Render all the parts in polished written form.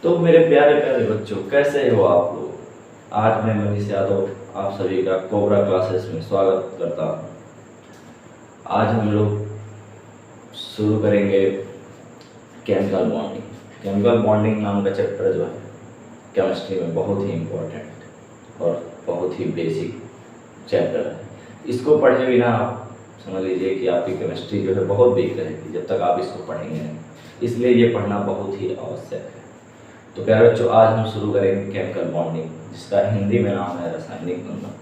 तो मेरे प्यारे प्यारे बच्चों, कैसे हो आप लोग। आज मैं मनीष यादव आप सभी का कोबरा क्लासेस में स्वागत करता हूँ। आज हम लोग शुरू करेंगे केमिकल बॉन्डिंग। केमिकल बॉन्डिंग नाम का चैप्टर जो है केमिस्ट्री में बहुत ही इम्पोर्टेंट और बहुत ही बेसिक चैप्टर है। इसको पढ़े बिना आप समझ लीजिए कि आपकी केमिस्ट्री जो है बहुत वीक रहेगी जब तक आप इसको पढ़ेंगे नहीं। इसलिए ये पढ़ना बहुत ही आवश्यक है। तो प्यारे बच्चों, आज हम शुरू करेंगे केमिकल बॉन्डिंग, जिसका हिंदी में नाम है रासायनिक बंधन।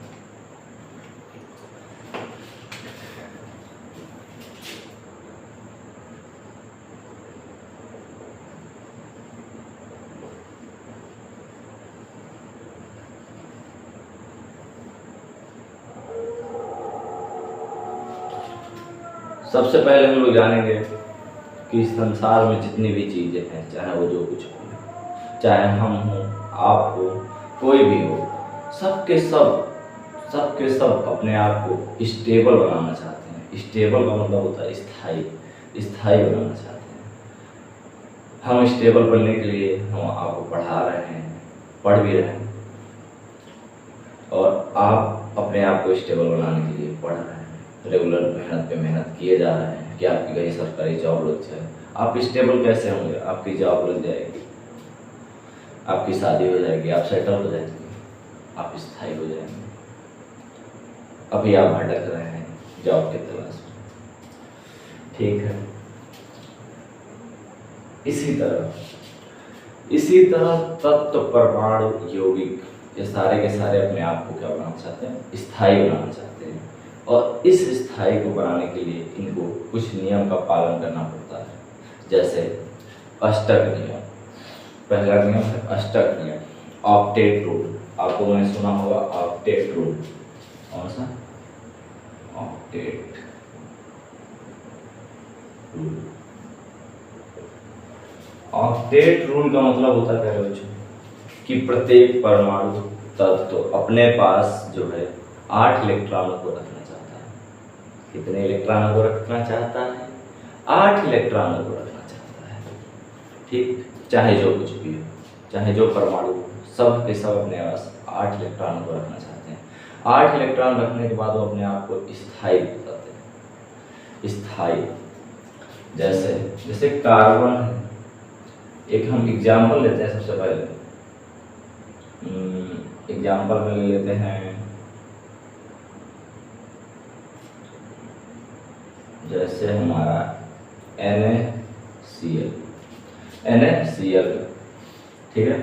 सबसे पहले हम लोग जानेंगे कि संसार में जितनी भी चीज़ें हैं, चाहे वो जो कुछ हो, चाहे हम हो, आप हो, कोई भी हो, सबके सब अपने आप को स्टेबल बनाना चाहते हैं। स्टेबल का मतलब होता है स्थायी बनाना चाहते हैं। हम स्टेबल बनने के लिए हम आपको पढ़ा रहे हैं, पढ़ भी रहे हैं, और आप अपने आप को स्टेबल बनाने के लिए पढ़ रहे हैं। रेगुलर मेहनत पे मेहनत किए जा रहे हैं कि आपकी कहीं सरकारी जॉब लग जाए। आप स्टेबल कैसे होंगे? आपकी जॉब लग जाएगी, आपकी शादी हो जाएगी, आप सेटल हो जाएंगे, आप स्थायी हो जाएंगे। अभी आप भटक रहे हैं जॉब की तलाश में, ठीक है। इसी तरह तत्व, परमाणु, यौगिक, ये सारे के सारे अपने आप को क्या बनाना चाहते हैं? स्थायी बनाना चाहते हैं। और इस स्थायी को बनाने के लिए इनको कुछ नियम का पालन करना पड़ता है, जैसे अष्टक नियम। पहला नियम है अष्टक नियम, ऑक्टेट रूल। आपको मैंने सुना होगा ऑक्टेट रूल। कौन सा? Octet rule. ऑक्टेट रूल का मतलब होता है बच्चों कि प्रत्येक परमाणु तत्व अपने पास जो है 8 इलेक्ट्रॉनों को रखना चाहता है। कितने इलेक्ट्रॉनों को रखना चाहता है? 8 इलेक्ट्रॉनों को रखना चाहता है, ठीक। चाहे जो कुछ भी हो, चाहे जो परमाणु हो, सब के सब अपने पास 8 इलेक्ट्रॉनों को रखना चाहते हैं। 8 इलेक्ट्रॉन रखने के बाद वो अपने आप को स्थायी बताते हैं। स्थायी जैसे कार्बन है। एक हम एग्जाम्पल लेते हैं। सबसे पहले एग्जाम्पल में ले लेते हैं, जैसे हमारा NaCl, ठीक है।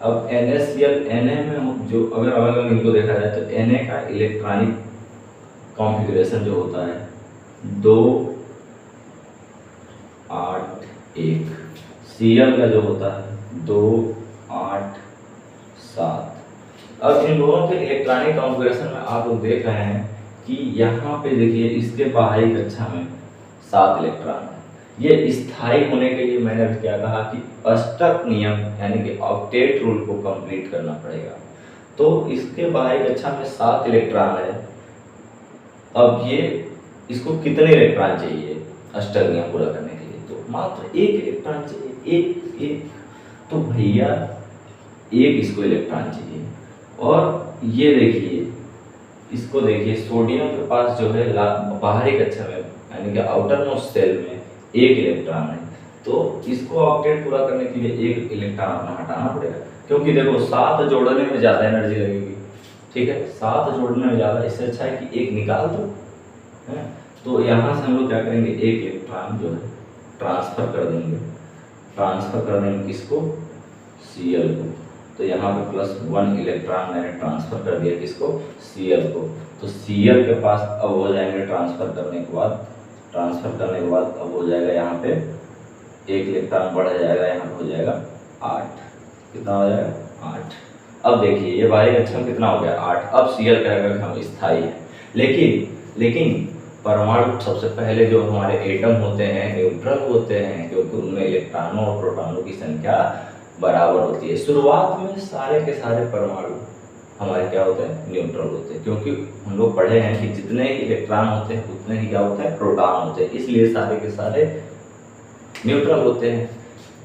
अब NaCl, Na में जो अगर अलग अलग इनको देखा जाए तो Na का इलेक्ट्रॉनिक कॉन्फ़िगरेशन जो होता है 2 8 1, Cl का जो होता है 2 8 7। अब इन दोनों के इलेक्ट्रॉनिक कॉन्फ़िगरेशन में आप लोग देख रहे हैं कि यहाँ पे देखिए इसके बाहरी कक्षा में 7 इलेक्ट्रॉन है। ये स्थायी होने के लिए मैंने क्या कहा कि अष्टक नियम यानी कि ऑक्टेट रूल को कंप्लीट करना पड़ेगा। तो इसके बाहरी कक्षा में 7 इलेक्ट्रॉन है। अब ये इसको कितने इलेक्ट्रॉन चाहिए अष्टक नियम पूरा करने के लिए? तो मात्र 1 इलेक्ट्रॉन चाहिए, एक। तो भैया 1 इसको इलेक्ट्रॉन चाहिए। और ये देखिए, इसको देखिए, सोडियम के पास जो है बाहरी कक्षा में यानी कि आउटर मोस्ट सेल में 1 इलेक्ट्रॉन है। तो इसको ऑक्टेट पूरा करने के लिए 1 इलेक्ट्रॉन अपना हटाना पड़ेगा, क्योंकि देखो 7 जोड़ने में ज़्यादा एनर्जी लगेगी, ठीक है। 7 जोड़ने में ज़्यादा, इससे अच्छा है कि 1 निकाल दो, है। तो यहाँ से हम लोग क्या करेंगे, 1 इलेक्ट्रॉन जो है ट्रांसफ़र कर देंगे किसको? Cl को। तो यहाँ पे +1 इलेक्ट्रॉन मैंने ट्रांसफ़र कर दिया किसको? Cl को। तो Cl के पास अब हो जाएंगे ट्रांसफ़र करने के बाद अब हो जाएगा यहाँ पे 1 इलेक्ट्रॉन बढ़ जाएगा, यहाँ पे हो जाएगा 8। कितना हो जाएगा? 8। अब देखिए ये बाहरी कक्षा में कितना हो गया? 8। अब Cl कहेगा कि हम स्थायी है। लेकिन परमाणु सबसे पहले जो हमारे एटम होते हैं न्यूट्रल होते हैं, क्योंकि उनमें इलेक्ट्रॉनों और प्रोटॉनों की संख्या बराबर होती है। शुरुआत में सारे के सारे परमाणु हमारे क्या होते हैं? न्यूट्रल होते हैं, क्योंकि हम लोग पढ़े हैं कि जितने इलेक्ट्रॉन होते हैं उतने ही क्या होते हैं? प्रोटॉन होते हैं। इसलिए सारे के सारे न्यूट्रल होते हैं।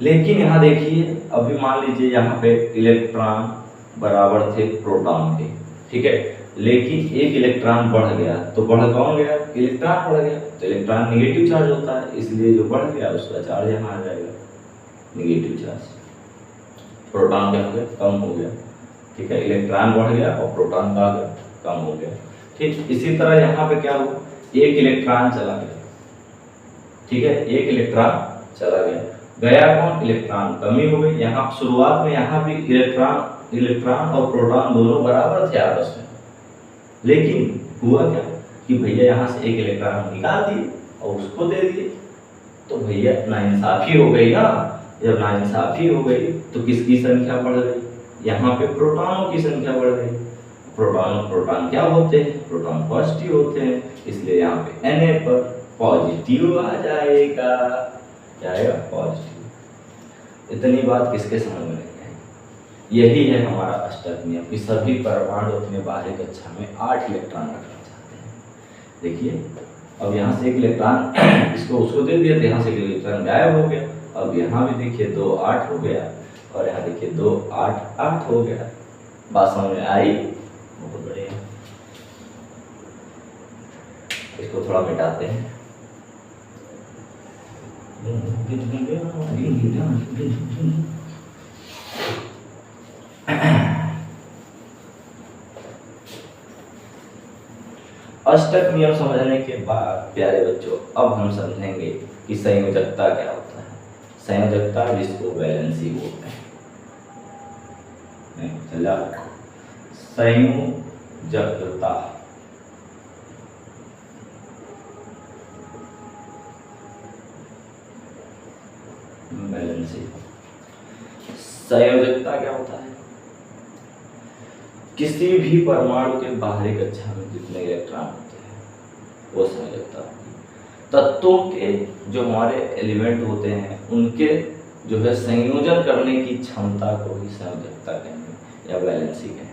लेकिन यहाँ देखिए, अभी मान लीजिए यहाँ पे इलेक्ट्रॉन बराबर थे प्रोटॉन के, ठीक है, लेकिन एक इलेक्ट्रॉन बढ़ गया, तो बढ़ कौन गया? इलेक्ट्रॉन बढ़ गया। तो इलेक्ट्रॉन निगेटिव चार्ज होता है, इसलिए जो बढ़ गया उसका चार्ज यहाँ आ जाएगा निगेटिव चार्ज। प्रोटॉन क्या हो गया? कम हो गया, ठीक है, इलेक्ट्रॉन बढ़ गया और प्रोटॉन का कम हो गया। ठीक इसी तरह यहाँ पे क्या हुआ, एक इलेक्ट्रॉन चला गया, ठीक है, एक इलेक्ट्रॉन चला गया, गया कौन? इलेक्ट्रॉन, कमी हो गई। यहाँ शुरुआत में यहाँ भी इलेक्ट्रॉन और प्रोटॉन दोनों बराबर थे आपस में, लेकिन हुआ क्या कि भैया यहाँ से एक इलेक्ट्रॉन निकाल दिए और उसको दे दिए, तो भैया नाइंसाफी हो गई ना। जब नाइंसाफी हो गई तो किसकी संख्या बढ़ गई? यहाँ पे प्रोटॉनों की संख्या बढ़ गई। प्रोटॉन क्या होते हैं? प्रोटॉन पॉजिटिव होते हैं, इसलिए यहाँ पे Na पर पॉजिटिव आ जाएगा, क्या आएगा? पॉजिटिव। इतनी बात किसके समझ में नहीं आई? यही है हमारा अष्टक नियम कि सभी परमाणु अपने बाहरी कक्षा में 8 इलेक्ट्रॉन रखना चाहते हैं। देखिए, अब यहाँ से एक इलेक्ट्रॉन इसको उसको दे दिया, तो यहाँ से एक इलेक्ट्रॉन गायब हो गया। अब यहाँ भी देखिए 2 8 हो गया, और यहाँ देखिए 2 8 8 हो गया। बात समझ में आई? बहुत बढ़िया। इसको थोड़ा मिटाते हैं। अष्टक नियम समझने के बाद प्यारे बच्चों, अब हम समझेंगे कि संयोजकता क्या होता है। संयोजकता जिसको वैलेंसी बोलते हैं। चला, संयोजकता वैलेंसी। संयोजकता क्या होता है? किसी भी परमाणु के बाहरी कक्षा में जितने इलेक्ट्रॉन होते हैं वो संयोजकता होती है। तत्वों के जो हमारे एलिमेंट होते हैं उनके जो है संयोजन करने की क्षमता को ही संयोजकता कहेंगे या वैलेंसी कहेंगे,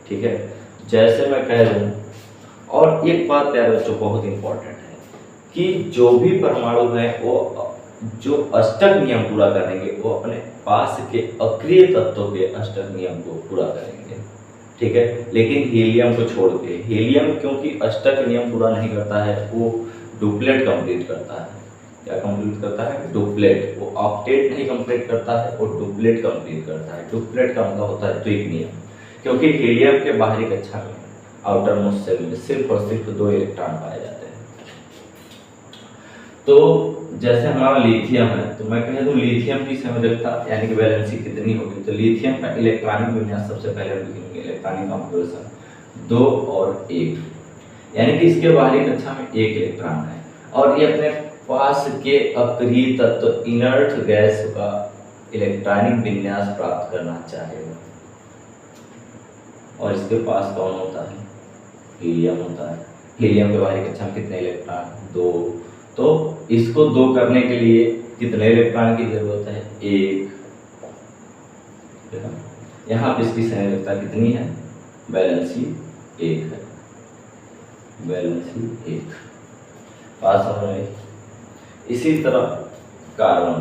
ठीक है। जैसे मैं कह दूं, और एक बात प्यारे बच्चों बहुत इंपॉर्टेंट है कि जो भी परमाणु हैं वो जो अष्टक नियम पूरा करेंगे वो अपने पास के अक्रिय तत्वों के अष्टक नियम को पूरा करेंगे, ठीक है। लेकिन हीलियम को छोड़ के, हीलियम क्योंकि अष्टक नियम पूरा नहीं करता है, वो डुप्लेट कंप्लीट करता है। क्या कंप्लीट करता है? डुप्लेट। वो ऑक्टेट नहीं कंप्लीट करता है, वो डुप्लेट कंप्लीट करता है। डुप्लेट का मतलब होता है द्विक नियम, क्योंकि हीलियम के बाहरी कक्षा में आउटर मोस्ट शेल में सिर्फ और सिर्फ 2 इलेक्ट्रॉन पाए जाते हैं। तो जैसे हमारा लिथियम है, तो मैं कह दूं लिथियम की संयोजकता यानी कि वैलेंसी कितनी होगी, तो लिथियम का इलेक्ट्रॉनिक विन्यास सबसे पहले लिखेंगे, इलेक्ट्रॉनिक कॉन्फ़िगरेशन 2 और 1, यानी कि इसके बाहरी कक्षा में 1 इलेक्ट्रॉन है और ये अपने पास के अक्रिय तत्व इनर्ट गैस का इलेक्ट्रॉनिक विन्यास प्राप्त करना चाहेगा। और इसके पास कौन होता है? हीलियम होता है। हीलियम के बाहरी कक्षा में कितने इलेक्ट्रॉन? 2। तो इसको 2 करने के लिए कितने इलेक्ट्रॉन की जरूरत है? 1। यहाँ पे इसकी संयोजकता कितनी है? वैलेंसी 1 है, वैलेंसी 1। बात समझ में? इसी तरह कार्बन,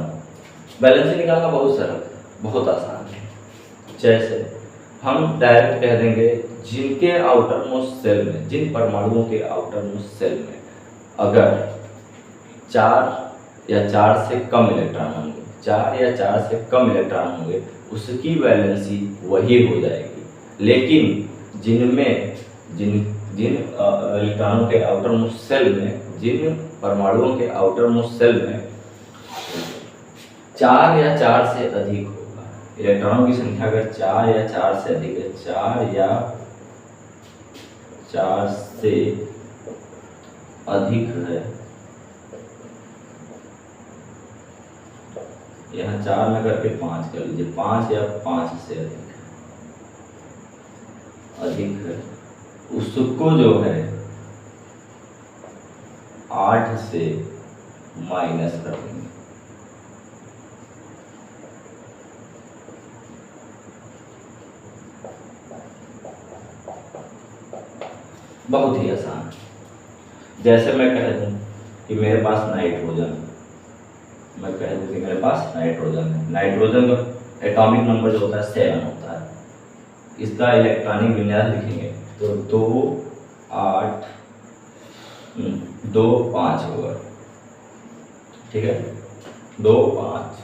वैलेंसी निकालना बहुत सरल है, बहुत आसान है। जैसे हम डायरेक्ट कह देंगे जिनके आउटर मोस्ट सेल में, जिन परमाणुओं के आउटर मोस्ट सेल में अगर 4 या 4 से कम इलेक्ट्रॉन होंगे, 4 या 4 से कम इलेक्ट्रॉन होंगे, उसकी वैलेंसी वही हो जाएगी। लेकिन जिनमें जिन इलेक्ट्रॉनों के आउटर मोस्ट सेल में, जिन परमाणुओं के आउटर मोस्ट सेल में 4 या 4 से अधिक होगा, इलेक्ट्रॉनों की संख्या अगर 4 या 4 से अधिक है, 4 या 4 से अधिक है, यहाँ 4 में करके 5 कर लीजिए, 5 या 5 से अधिक है, उसको जो है 8 से माइनस कर देंगे। बहुत ही आसान। जैसे मैं कह दूं कि मेरे पास नाइट्रोजन, मैं कह दूं देखिए मेरे पास नाइट्रोजन है। नाइट्रोजन का एटॉमिक नंबर जो होता है 7 होता है। इसका इलेक्ट्रॉनिक विन्यास लिखेंगे तो 2 8 2 5 होगा, ठीक है, 2 5।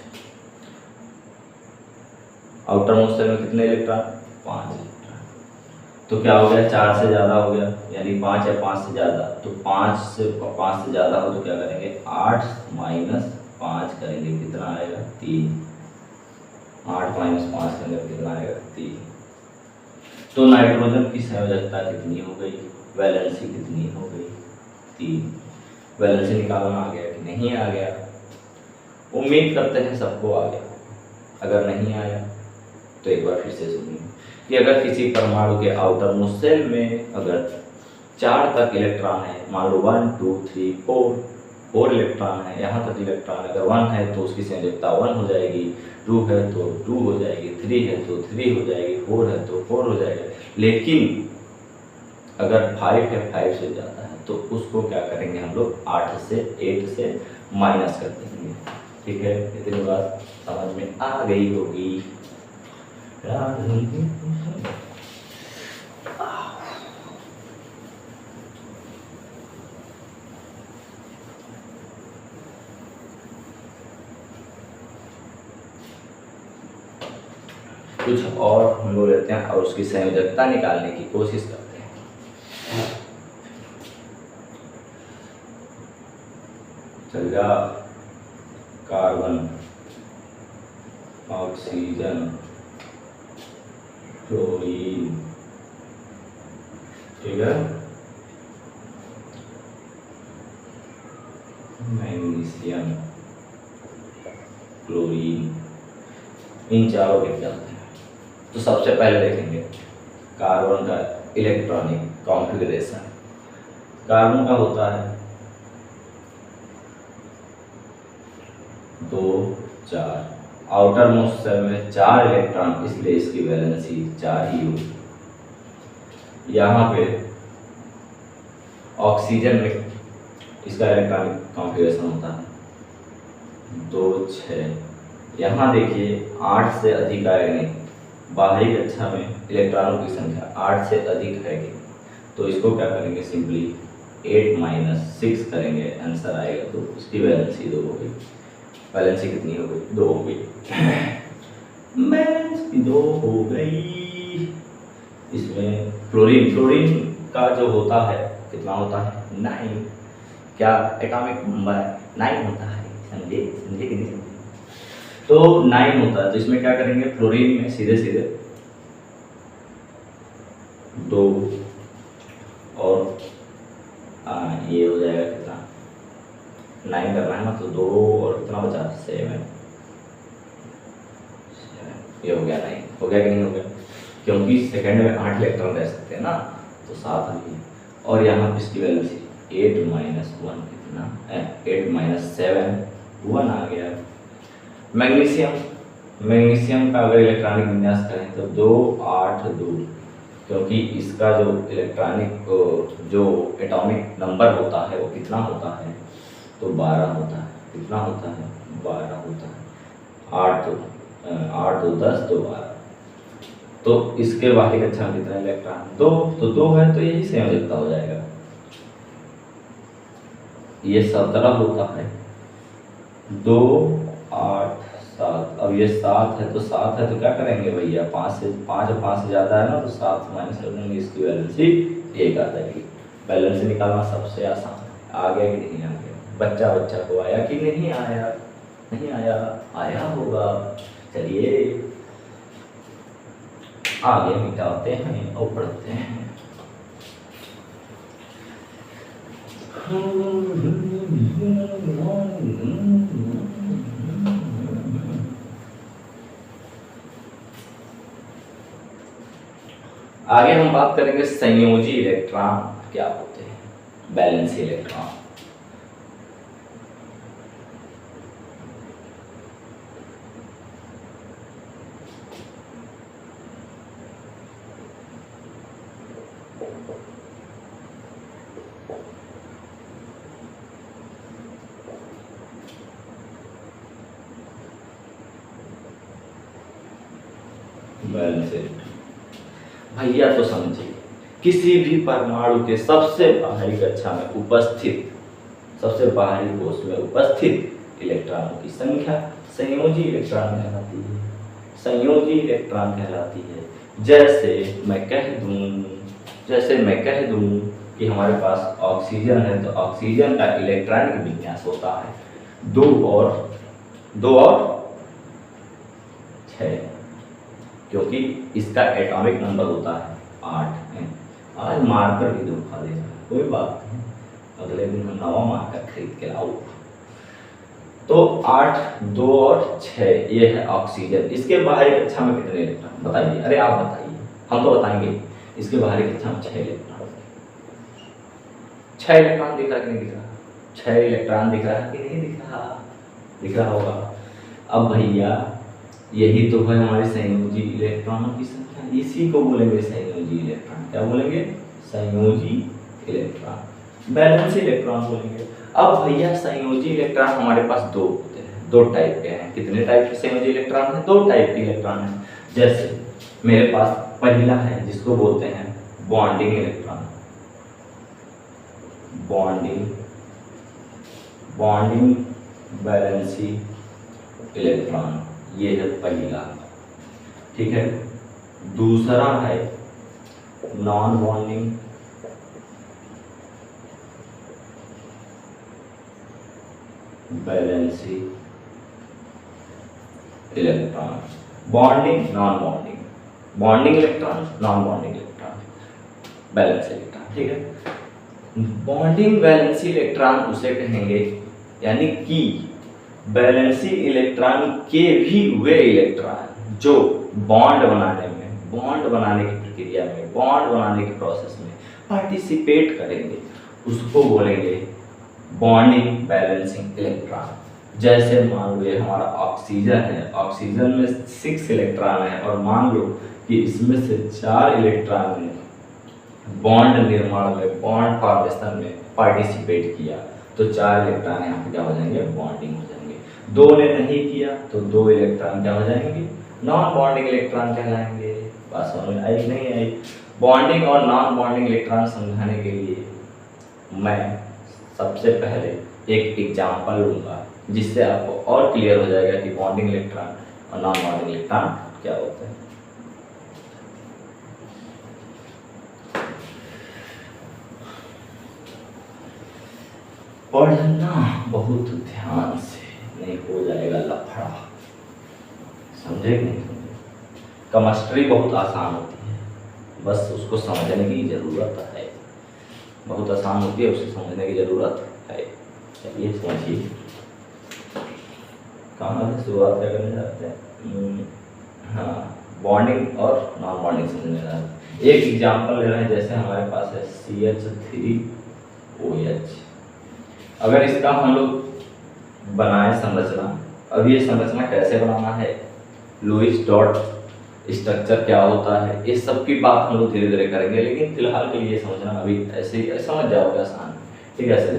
आउटर मोस्ट शेल में कितने इलेक्ट्रॉन? 5 इलेक्ट्रॉन। तो क्या हो गया, 4 से ज़्यादा हो गया, यानी 5 या 5 से ज़्यादा। तो 5 से ज़्यादा हो तो क्या करेंगे, 8 माइनस 5 करेंगे, कितना आएगा 3। 8 माइनस 5 करेंगे कितना आएगा 3। तो नाइट्रोजन की संयोजकता कितनी हो गई, वैलेंसी कितनी हो गई, 3। वैलेंसी निकालना आ गया कि नहीं आ गया? उम्मीद करते हैं सबको आ गया। अगर नहीं आया तो एक बार फिर से सुनिए कि अगर किसी परमाणु के आउटर मोस्ट शेल में अगर 4 तक इलेक्ट्रॉन है, मान लो 1 2 3 4 इलेक्ट्रॉन है, यहाँ तक इलेक्ट्रॉन अगर 1 है तो उसकी संयोजकता 1 हो जाएगी, 2 है तो 2 हो जाएगी, 3 है तो 3 हो जाएगी, 4 है तो 4 हो जाएगा। लेकिन अगर 5 है, 5 से ज़्यादा है, तो उसको क्या करेंगे हम लोग 8 से माइनस कर देंगे, ठीक है। इतनी बात समझ में आ गई होगी। कुछ और हम लोग लेते हैं और उसकी संयोजकता निकालने की कोशिश करते हैं। चलिए, कार्बन, ऑक्सीजन, क्लोरीन, ठीक है, मैग्नीशियम, क्लोरीन, इन चारों के क्या होते हैं। तो सबसे पहले देखेंगे कार्बन का इलेक्ट्रॉनिक कॉन्फ़िगरेशन। कार्बन का होता है 2 4, आउटर मोस्ट शेल में 4 इलेक्ट्रॉन, इसलिए इसकी वैलेंसी 4 ही होगी। यहाँ पे ऑक्सीजन में इसका इलेक्ट्रॉनिक कॉन्फ़िगरेशन होता है 2 6। यहाँ देखिए 8 से अधिक आएगा नहीं, बाहरी कक्षा में इलेक्ट्रॉनों की संख्या 8 से अधिक है कि, तो इसको क्या करेंगे, सिंपली 8 माइनस 6 करेंगे, आंसर आएगा। तो इसकी वैलेंसी 2 हो गई। वैलेंसी कितनी हो गई, 2 हो गई। वैलेंसी 2 हो गई। इसमें फ्लोरीन का जो होता है कितना होता है, 9। क्या एटॉमिक नंबर है, 9 होता है, समझे कि नहीं समझे? तो 9 होता है। तो इसमें क्या करेंगे, फ्लोरीन में सीधे 2 और ये हो जाएगा कितना, 9 करना है ना, तो 2 और कितना बचा, 7। ये हो गया 9, हो गया कि नहीं हो गया? क्योंकि सेकंड में 8 इलेक्ट्रॉन रह सकते हैं ना, तो 7 आ गई। और यहाँ पे इसकी वैल्यू 8 माइनस 1 कितना, 8 माइनस 7 1 आ गया। मैग्नीशियम का अगर इलेक्ट्रॉनिक विन्यास करें तो 2 8 2, क्योंकि इसका जो इलेक्ट्रॉनिक जो एटॉमिक नंबर होता है वो कितना होता है, तो 12 होता है। कितना होता है, 12 होता है। 8 2 10 2 12। तो इसके बाहरी कक्षा में कितना इलेक्ट्रॉन, 2, तो 2 है तो यही संयोजकता हो जाएगा। ये 17 होता है, 2 8 7। अब ये 7 है तो 7 है तो क्या करेंगे भैया, 5 और 5 से ज़्यादा है ना, तो 7 माइनस कर देंगे, इसकी वैलेंसी 1 आ जाएगी। वैलेंसी निकालना सबसे आसान है। आ गया कि नहीं आ गया? बच्चा को आया कि नहीं आया? नहीं आया, आया होगा। चलिए आगे मिटाते हैं और पढ़ते हैं। आगे हम बात करेंगे संयोजी इलेक्ट्रॉन क्या होते हैं, बैलेंस इलेक्ट्रॉन। Balance electron. भैया तो समझिए, किसी भी परमाणु के सबसे बाहरी कक्षा में उपस्थित, सबसे बाहरी कोष में उपस्थित इलेक्ट्रॉनों की संख्या संयोजी इलेक्ट्रॉन कहलाती है, संयोजी इलेक्ट्रॉन कहलाती है। जैसे मैं कह दूं कि हमारे पास ऑक्सीजन है, तो ऑक्सीजन का इलेक्ट्रॉनिक विन्यास होता है 2 और 6, क्योंकि इसका एटॉमिक नंबर होता है 8 है। आज मार्कर भी धोखा देगा, कोई बात नहीं, अगले दिन हम नवा मार्कर खरीद के लाओ। तो 8, 2 और 6 ये है ऑक्सीजन। इसके बाहरी कक्षा में कितने इलेक्ट्रॉन बताइए? अरे आप बताइए, हम तो बताएंगे। इसके बाहरी कक्षा में 6 इलेक्ट्रॉन, 6 इलेक्ट्रॉन दिख रहा कि नहीं दिख रहा? 6 इलेक्ट्रॉन दिख रहा है कि नहीं दिख रहा? दिख रहा होगा। अब भैया यही तो है हमारे संयोजी इलेक्ट्रॉनों की संख्या, इसी को बोलेंगे संयोजी इलेक्ट्रॉन। क्या बोलेंगे? संयोजी इलेक्ट्रॉन, बैलेंस इलेक्ट्रॉन बोलेंगे। अब भैया संयोजी इलेक्ट्रॉन हमारे पास 2 होते हैं, 2 टाइप के हैं। कितने टाइप के संयोजी इलेक्ट्रॉन हैं? 2 टाइप के इलेक्ट्रॉन हैं। जैसे मेरे पास पहला है जिसको बोलते हैं bonding electron, bonding valency electron, ये है पहला, ठीक है। दूसरा है non bonding valency electron, bonding non bonding, bonding electron, non bonding electron, balance electron, ठीक है। बॉन्डिंग बैलेंसी इलेक्ट्रॉन उसे कहेंगे, यानी कि बैलेंसी इलेक्ट्रॉन के भी वे इलेक्ट्रॉन जो बॉन्ड बनाने की प्रक्रिया में, बॉन्ड बनाने के प्रोसेस में पार्टिसिपेट करेंगे, उसको बोलेंगे बॉन्डिंग बैलेंसिंग इलेक्ट्रॉन। जैसे मान लो हमारा ऑक्सीजन है, ऑक्सीजन में 6 इलेक्ट्रॉन है, और मान लो कि इसमें से 4 इलेक्ट्रॉन ने बॉन्ड निर्माण में, बॉन्ड फॉर्मेशन में पार्टिसिपेट किया, तो 4 इलेक्ट्रॉन यहाँ पे क्या हो जाएंगे? बॉन्डिंग हो जाएंगे। 2 ने नहीं किया तो 2 इलेक्ट्रॉन क्या हो जाएंगे? नॉन बॉन्डिंग इलेक्ट्रॉन कहलाएंगे। बात समझ में आई नहीं आई? बॉन्डिंग और नॉन बॉन्डिंग इलेक्ट्रॉन समझाने के लिए मैं सबसे पहले एक एग्जाम्पल लूँगा, जिससे आपको और क्लियर हो जाएगा कि बॉन्डिंग इलेक्ट्रॉन और नॉन बॉन्डिंग इलेक्ट्रॉन क्या होते हैं। पढ़ना बहुत ध्यान से, नहीं हो जाएगा लफड़ा, समझे कि नहीं समझे? केमिस्ट्री बहुत आसान होती है, बस उसको समझने की ज़रूरत है, बहुत आसान होती है, उसे समझने की ज़रूरत है। चलिए समझिए, कहाँ से शुरुआत क्या करने जाते हैं? हाँ, बॉन्डिंग और नॉन बॉन्डिंग समझने जाते हैं। एक एग्जाम्पल ले रहे हैं, जैसे हमारे पास है CH3OH। अगर इसका हम लोग बनाए संरचना, अब ये संरचना कैसे बनाना है, लुईस डॉट स्ट्रक्चर क्या होता है, इस सब की बात हम लोग धीरे धीरे करेंगे, लेकिन फिलहाल के लिए समझना अभी ऐसे ही समझ जाओगे, आसान है, ठीक है। ऐसे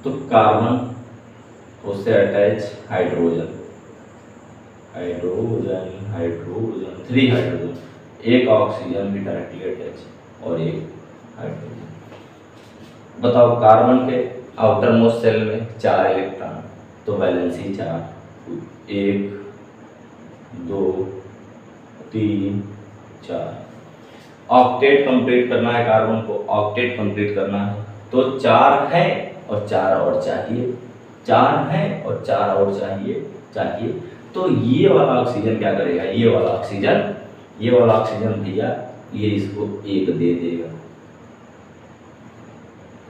तो कार्बन, उससे अटैच हाइड्रोजन, 3 हाइड्रोजन, एक ऑक्सीजन भी डायरेक्टली अटैच और एक हाइड्रोजन। बताओ, कार्बन के आउटर मोस्ट सेल में 4 इलेक्ट्रॉन, तो वैलेंसी 4, 1 2 3 4। ऑक्टेट कंप्लीट करना है कार्बन को, ऑक्टेट कंप्लीट करना है, तो 4 है और 4 और चाहिए, 4 है और 4 और चाहिए। तो ये वाला ऑक्सीजन क्या करेगा? ये वाला ऑक्सीजन भैया ये इसको 1 दे देगा,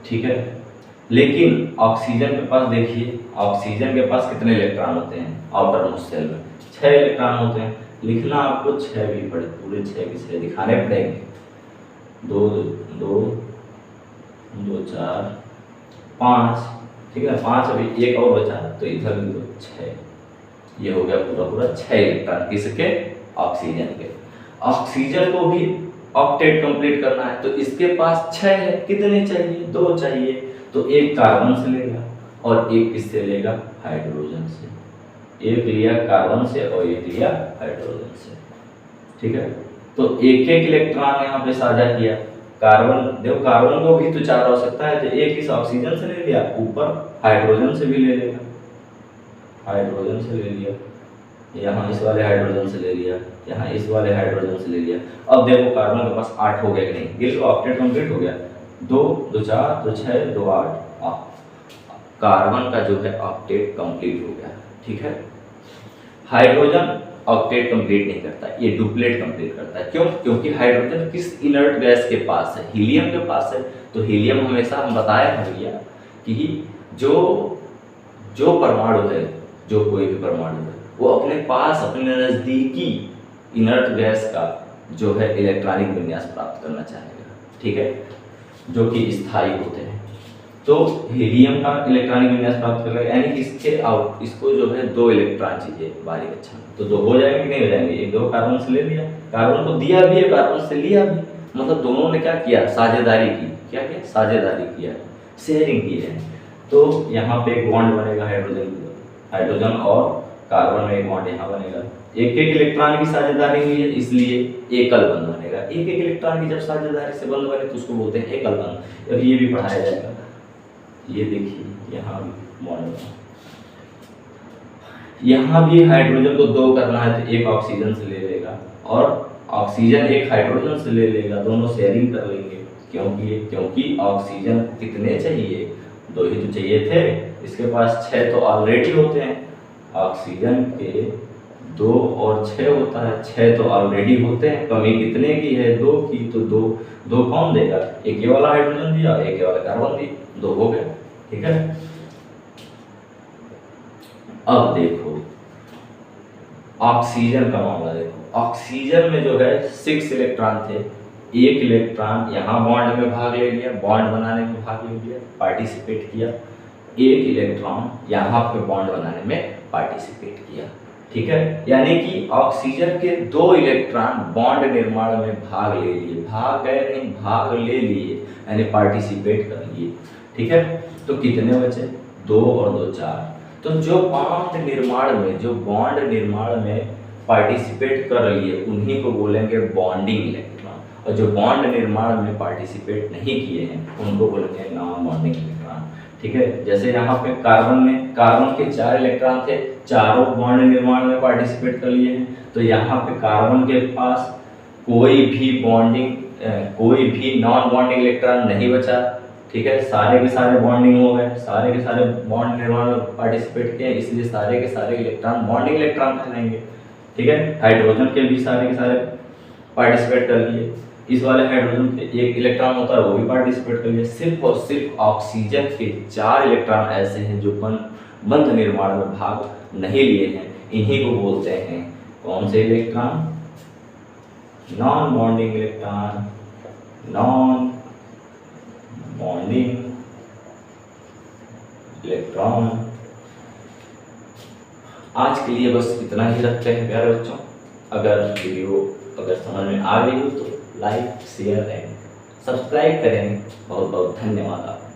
ठीक है। लेकिन ऑक्सीजन के पास देखिए, ऑक्सीजन के पास कितने इलेक्ट्रॉन होते हैं आउटर मोस्ट सेल में? 6 इलेक्ट्रॉन होते हैं। लिखना आपको 6 भी पड़े, पूरे 6 के 6 दिखाने पड़ेंगे। 2 2 2 4 5, ठीक है, 5 अभी एक और बचा, तो इधर भी 6। ये हो गया पूरा 6 इलेक्ट्रॉन किसके? ऑक्सीजन के। ऑक्सीजन को भी ऑक्टेट कंप्लीट करना है, तो इसके पास 6 है, कितने चाहिए? 2 चाहिए, तो एक कार्बन से लेगा और एक किससे लेगा? हाइड्रोजन से। एक लिया कार्बन से और एक लिया हाइड्रोजन से, ठीक है। तो एक एक इलेक्ट्रॉन यहाँ पे साझा किया। कार्बन, देखो कार्बन को भी तो 4 आवश्यकता है, तो एक इस ऑक्सीजन से ले लिया, ऊपर हाइड्रोजन से भी ले लेगा, हाइड्रोजन से ले लिया, यहाँ इस वाले हाइड्रोजन से ले लिया, यहाँ इस वाले हाइड्रोजन से ले लिया। अब देखो कार्बन के पास 8 हो गया कि नहीं, ये तो ऑक्टेट कंप्लीट हो गया। 2 2 4 2 6 2 8, कार्बन का जो है ऑक्टेट कंप्लीट हो गया, ठीक है। हाइड्रोजन ऑक्टेट कंप्लीट नहीं करता, ये डुप्लेट कंप्लीट करता है। क्यों? क्योंकि हाइड्रोजन किस इनर्ट गैस के पास है, हीलियम के पास है। तो हीलियम हमेशा हम बताया है भैया कि जो परमाणु है, जो कोई भी परमाणु है, वो अपने पास, अपने नज़दीकी इनर्ट गैस का जो है इलेक्ट्रॉनिक विन्यास प्राप्त करना चाहेगा, ठीक है, जो कि स्थायी होते हैं। तो हीलियम का इलेक्ट्रॉनिक विन्यास प्राप्त कर लेगा, यानी कि इसको जो है 2 इलेक्ट्रॉन चाहिए बारीक अच्छा, तो 2 हो जाएंगे कि नहीं हो जाएंगे। एक 2 कार्बन से ले लिया, कार्बन को दिया भी है, कार्बन से लिया भी, मतलब दोनों ने क्या किया, साझेदारी की। क्या किया? साझेदारी किया, शेयरिंग की है। तो यहाँ पे एक बॉन्ड बनेगा हाइड्रोजन और कार्बन में एक बॉन्ड यहाँ बनेगा। एक एक इलेक्ट्रॉन की साझेदारी हुई है, इसलिए एकल बंध बनेगा। एक एक इलेक्ट्रॉन की जब साझेदारी से बंध बने तो उसको बोलते हैं एकल बंध। अब ये भी पढ़ाया जाएगा। ये देखिए यहाँ बॉन्ड, यहाँ भी हाइड्रोजन को 2 करना है, तो एक ऑक्सीजन से ले लेगा और ऑक्सीजन एक हाइड्रोजन से ले लेगा, दोनों शेयरिंग कर लेंगे। क्योंकि ऑक्सीजन कितने चाहिए, 2 ही तो चाहिए थे, इसके पास 6 तो ऑलरेडी होते हैं। ऑक्सीजन के 2 और 6 होता है, 6 तो ऑलरेडी होते हैं, कमी कितने की है, 2 की। तो 2 कौन देगा, एक ये वाला हाइड्रोजन दिया, एक ये वाला कार्बन दिया, 2 हो गया, ठीक है। अब देखो ऑक्सीजन का मामला देखो, ऑक्सीजन में जो है 6 इलेक्ट्रॉन थे, एक इलेक्ट्रॉन यहाँ बॉन्ड में भाग ले लिया, बॉन्ड बनाने में भाग ले लिया, पार्टिसिपेट किया। एक इलेक्ट्रॉन यहाँ पे बॉन्ड बनाने में पार्टिसिपेट किया, ठीक है। यानी कि ऑक्सीजन के 2 इलेक्ट्रॉन बॉन्ड निर्माण में भाग ले लिए, भाग गए नहीं, भाग ले लिए, यानी पार्टिसिपेट कर लिए, ठीक है। तो कितने बचे, 2 और 2 4। तो जो बॉन्ड निर्माण में पार्टिसिपेट कर लिए उन्हीं को बोलेंगे बॉन्डिंग इलेक्ट्रॉन, और जो बॉन्ड निर्माण में पार्टिसिपेट नहीं किए हैं उनको बोलेंगे नॉन बॉन्डिंग इलेक्ट्रॉन, ठीक है। जैसे यहाँ पे कार्बन के 4 इलेक्ट्रॉन थे, चारों बॉन्ड निर्माण में पार्टिसिपेट कर लिए हैं। तो यहाँ पे कार्बन के पास कोई भी नॉन बॉन्डिंग इलेक्ट्रॉन नहीं बचा, ठीक है। सारे के सारे बॉन्डिंग हो गए, सारे के सारे बॉन्ड निर्माण में पार्टिसिपेट किए, इसलिए सारे के सारे इलेक्ट्रॉन बॉन्डिंग इलेक्ट्रॉन कहलाएंगे, ठीक है। हाइड्रोजन के भी सारे के सारे पार्टिसिपेट कर लिए, इस वाले हाइड्रोजन के 1 इलेक्ट्रॉन होता है वो भी पार्टिसिपेट कर लिए। सिर्फ और सिर्फ ऑक्सीजन के 4 इलेक्ट्रॉन ऐसे हैं जो बंध निर्माण में भाग नहीं लिए हैं, इन्हीं को बोलते हैं कौन से electron, non bonding electron, non bonding electron. आज के लिए बस इतना ही रखते हैं प्यारे बच्चों। अगर समझ में आ गई हो तो लाइक, शेयर एंड सब्सक्राइब करें। बहुत बहुत धन्यवाद आपका।